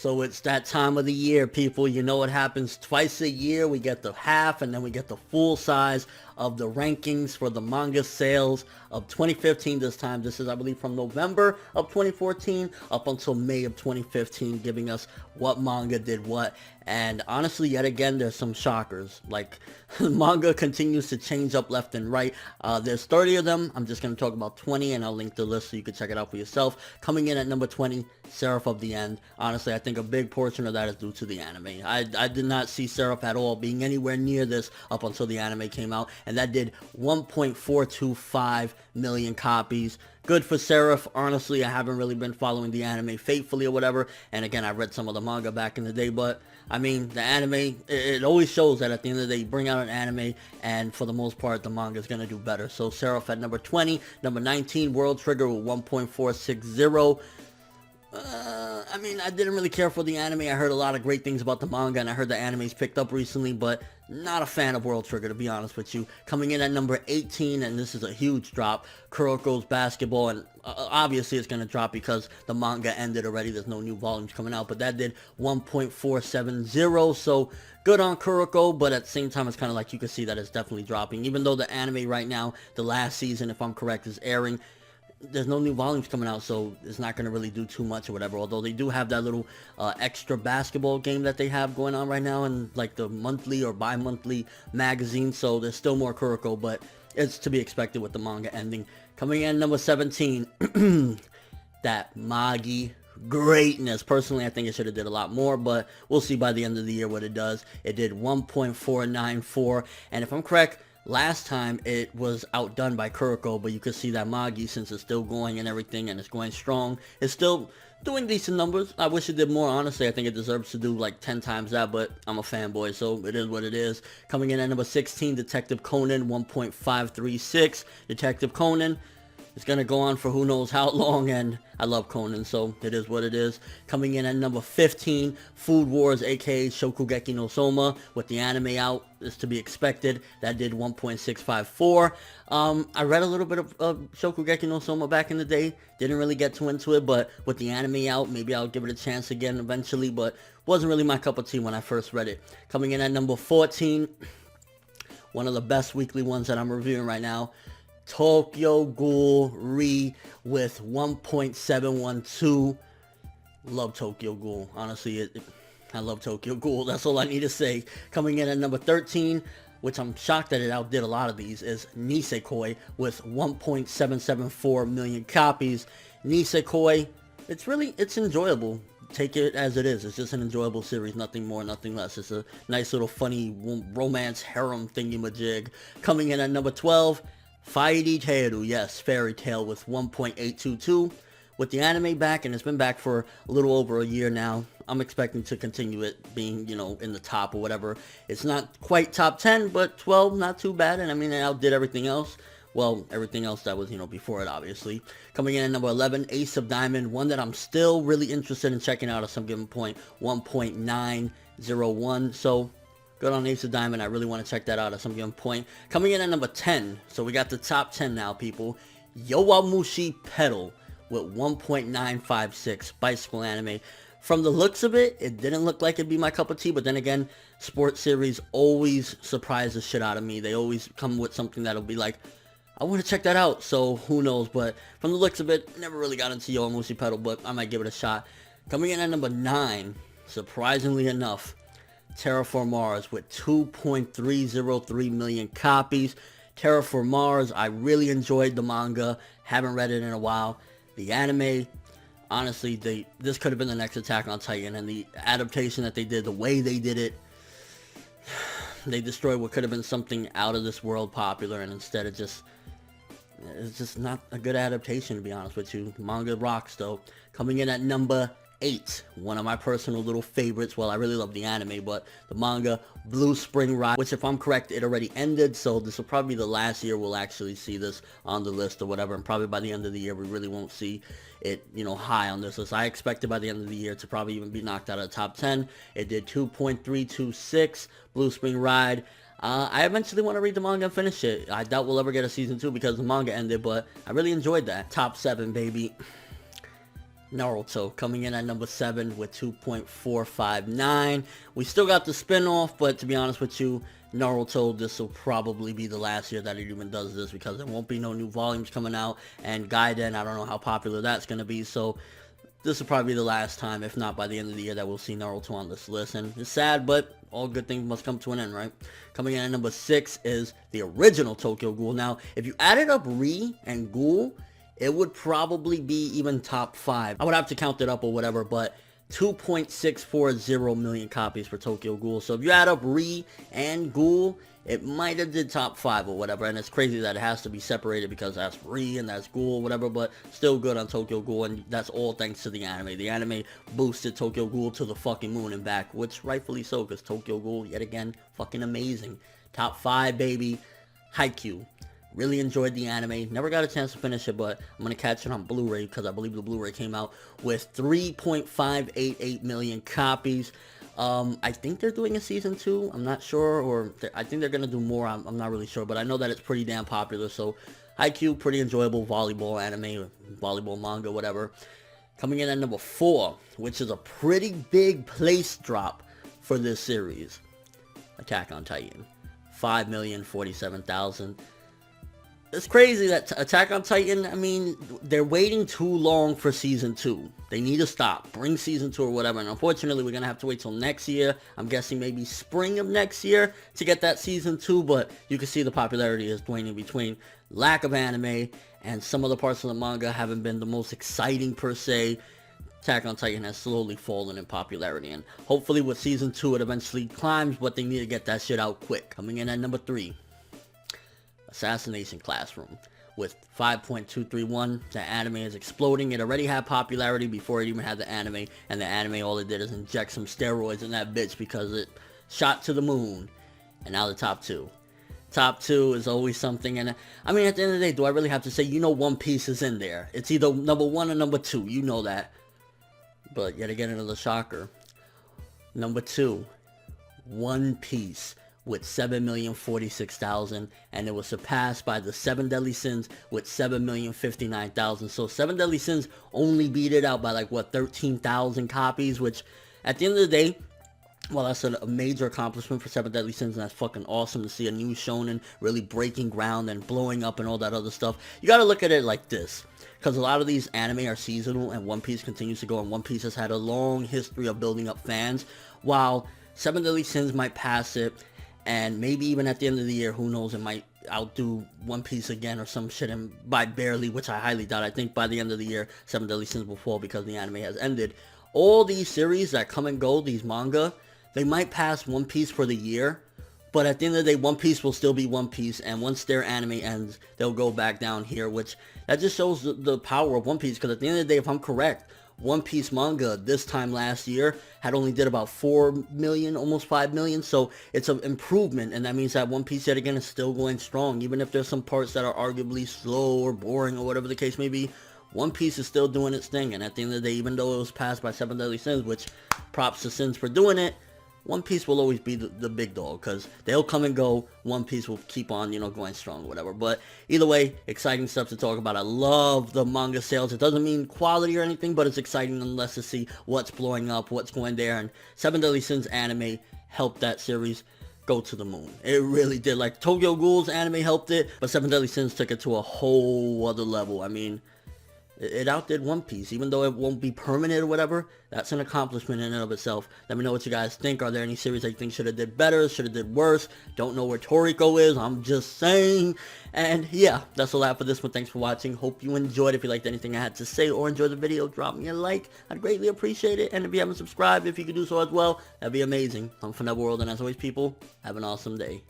So it's that time of the year, people. You know what happens twice a year. We get the half and then we get the full size of the rankings for the manga sales of 2015 this time. This is, I believe, from November of 2014 up until May of 2015, giving us what manga did what. And honestly, yet again, there's some shockers. Like, manga continues to change up left and right. There's 30 of them. I'm just going to talk about 20, and I'll link the list so you can check it out for yourself. Coming in at number 20, Seraph of the End. Honestly, I think a big portion of that is due to the anime. I did not see Seraph at all being anywhere near this up until the anime came out, and that did 1.425 million copies. Good for Seraph. Honestly, I haven't really been following the anime faithfully or whatever, and again, I read some of the manga back in the day, but I mean, the anime, it always shows that at the end of the day, you bring out an anime, and for the most part, the manga is going to do better. So Seraph at number 20, number 19, World Trigger with 1.460. I mean, I didn't really care for the anime. I heard a lot of great things about the manga, and I heard the anime's picked up recently, but not a fan of World Trigger, to be honest with you. Coming in at number 18, and this is a huge drop, Kuroko's Basketball, and obviously it's going to drop because the manga ended already. There's no new volumes coming out, but that did 1.470, so good on Kuroko, but at the same time, it's kind of like you can see that it's definitely dropping. Even though the anime right now, the last season, if I'm correct, is airing, there's no new volumes coming out, so it's not going to really do too much or whatever, although they do have that little extra basketball game that they have going on right now in like the monthly or bi-monthly magazine, so there's still more Kuroko, but it's to be expected with the manga ending. Coming in number 17, that Magi greatness. Personally, I think it should have did a lot more, but we'll see by the end of the year what it does. It did 1.494, and if I'm correct, last time it was outdone by Kuroko, but you could see that Magi, since it's still going and everything and it's going strong, is still doing decent numbers. I wish it did more, honestly. I think it deserves to do like 10 times that, but I'm a fanboy, so it is what it is. Coming in at number 16, Detective Conan, 1.536. Detective Conan is going to go on for who knows how long, and I love Conan, so it is what it is. Coming in at number 15, Food Wars, aka Shokugeki no Soma, with the anime out, is to be expected. That did 1.654. I read a little bit of Shokugeki no Soma back in the day, didn't really get too into it, but with the anime out, maybe I'll give it a chance again eventually, but wasn't really my cup of tea when I first read it. Coming in at number 14, one of the best weekly ones that I'm reviewing right now, Tokyo Ghoul Re with 1.712. Love Tokyo Ghoul. Honestly, I love Tokyo Ghoul. That's all I need to say. Coming in at number 13, which I'm shocked that it outdid a lot of these, is Nisekoi with 1.774 million copies. Nisekoi, it's enjoyable. Take it as it is. It's just an enjoyable series, nothing more, nothing less. It's a nice little funny romance harem thingy-majig. Coming in at number 12, Fairy Tail, yes, Fairy Tail with 1.822. With the anime back, and it's been back for a little over a year now, I'm expecting to continue it being, you know, in the top or whatever. It's not quite top 10, but 12, not too bad, and I mean, it outdid everything else. Well, everything else that was, you know, before it, obviously. Coming in at number 11, Ace of Diamond, one that I'm still really interested in checking out at some given point, 1.901, so good on Ace of Diamond. I really want to check that out at some given point. Coming in at number 10, so we got the top 10 now, people. Yowamushi Pedal with 1.956, bicycle anime. From the looks of it, it didn't look like it'd be my cup of tea, but then again, sports series always surprise the shit out of me. They always come with something that'll be like, I want to check that out, so who knows, but from the looks of it, never really got into Yowamushi Pedal, but I might give it a shot. Coming in at number 9, surprisingly enough, Terraform Mars with 2.303 million copies. Terraform Mars, I really enjoyed the manga, haven't read it in a while. The anime, honestly, this could have been the next Attack on Titan, and the adaptation that they did, the way they did it, they destroyed what could have been something out of this world popular, and instead it's just not a good adaptation, to be honest with you. Manga rocks, though. Coming in at number 8, one of my personal little favorites. Well, I really love the anime, but the manga, Blue Spring Ride, which, if I'm correct, it already ended, so this will probably be the last year we'll actually see this on the list or whatever, and probably by the end of the year we really won't see it, you know, high on this list. I expected by the end of the year to probably even be knocked out of the top 10. It did 2.326, Blue Spring Ride. I eventually want to read the manga and finish it. I doubt we'll ever get a season 2 because the manga ended, but I really enjoyed that. Top 7, baby. Naruto coming in at number 7 with 2.459. We still got the spin-off, but to be honest with you, Naruto, this will probably be the last year that it even does this, because there won't be no new volumes coming out, and Gaiden, I don't know how popular that's going to be, so this will probably be the last time, if not by the end of the year, that we'll see Naruto on this list. And it's sad, but all good things must come to an end, right? Coming in at number 6 is the original Tokyo Ghoul. Now, if you added up Ri and Ghoul, it would probably be even top 5. I would have to count it up or whatever, but 2.640 million copies for Tokyo Ghoul. So if you add up Ri and Ghoul, it might have did top 5 or whatever. And it's crazy that it has to be separated, because that's Ri and that's Ghoul, whatever. But still good on Tokyo Ghoul, and that's all thanks to the anime. The anime boosted Tokyo Ghoul to the fucking moon and back, which rightfully so, because Tokyo Ghoul, yet again, fucking amazing. Top 5, baby. Haikyuu. Really enjoyed the anime. Never got a chance to finish it, but I'm going to catch it on Blu-ray, because I believe the Blu-ray came out with 3.588 million copies. I think they're doing a season 2. I'm not sure, or I think they're going to do more. I'm not really sure, but I know that it's pretty damn popular. So Haikyuu, pretty enjoyable volleyball anime, volleyball manga, whatever. Coming in at number 4, which is a pretty big place drop for this series. Attack on Titan. 5,047,000. It's crazy that Attack on Titan, I mean, they're waiting too long for Season 2. They need to stop. Bring Season 2 or whatever. And unfortunately, we're going to have to wait till next year. I'm guessing maybe spring of next year to get that Season 2. But you can see the popularity is waning between lack of anime and some of the parts of the manga haven't been the most exciting per se. Attack on Titan has slowly fallen in popularity. And hopefully with Season 2, it eventually climbs. But they need to get that shit out quick. Coming in at number 3. Assassination Classroom with 5.231. The anime is exploding. It already had popularity before it even had the anime, and the anime, all it did is inject some steroids in that bitch because it shot to the moon. And now the top 2. Top 2 is always something, and I mean, at the end of the day, do I really have to say, you know, One Piece is in there? It's either number 1 or number 2, you know that. But yet again, another shocker. Number 2, One Piece, with 7,046,000, and it was surpassed by the 7 Deadly Sins with 7,059,000. So 7 Deadly Sins only beat it out by like, what, 13,000 copies, which at the end of the day, well, that's a major accomplishment for 7 Deadly Sins, and that's fucking awesome to see a new shonen really breaking ground and blowing up and all that other stuff. You gotta look at it like this, because a lot of these anime are seasonal, and One Piece continues to go, and One Piece has had a long history of building up fans, while 7 Deadly Sins might pass it. And maybe even at the end of the year, who knows, it might outdo One Piece again or some shit, and by barely, which I highly doubt. I think by the end of the year, 7 Deadly Sins will fall because the anime has ended. All these series that come and go, these manga, they might pass One Piece for the year, but at the end of the day, One Piece will still be One Piece, and once their anime ends, they'll go back down here, which that just shows the power of One Piece, because at the end of the day, if I'm correct, One Piece manga this time last year had only did about 4 million, almost 5 million, so it's an improvement, and that means that One Piece yet again is still going strong, even if there's some parts that are arguably slow or boring or whatever the case may be. One Piece is still doing its thing, and at the end of the day, even though it was passed by 7 Deadly Sins, which props to Sins for doing it, One Piece will always be the big dog, because they'll come and go. One Piece will keep on, you know, going strong or whatever. But either way, exciting stuff to talk about. I love the manga sales. It doesn't mean quality or anything, but it's exciting nonetheless to see what's blowing up, what's going there. And 7 Deadly Sins anime helped that series go to the moon. It really did. Like, Tokyo Ghoul's anime helped it, but 7 Deadly Sins took it to a whole other level. I mean, it outdid One Piece, even though it won't be permanent or whatever. That's an accomplishment in and of itself. Let me know what you guys think. Are there any series that you think should have did better, should have did worse? Don't know where Toriko is, I'm just saying. And yeah, that's all I have for this one. Thanks for watching. Hope you enjoyed. If you liked anything I had to say or enjoyed the video, drop me a like. I'd greatly appreciate it. And if you haven't subscribed, if you could do so as well, that'd be amazing. I'm ForneverWorld, and as always, people, have an awesome day.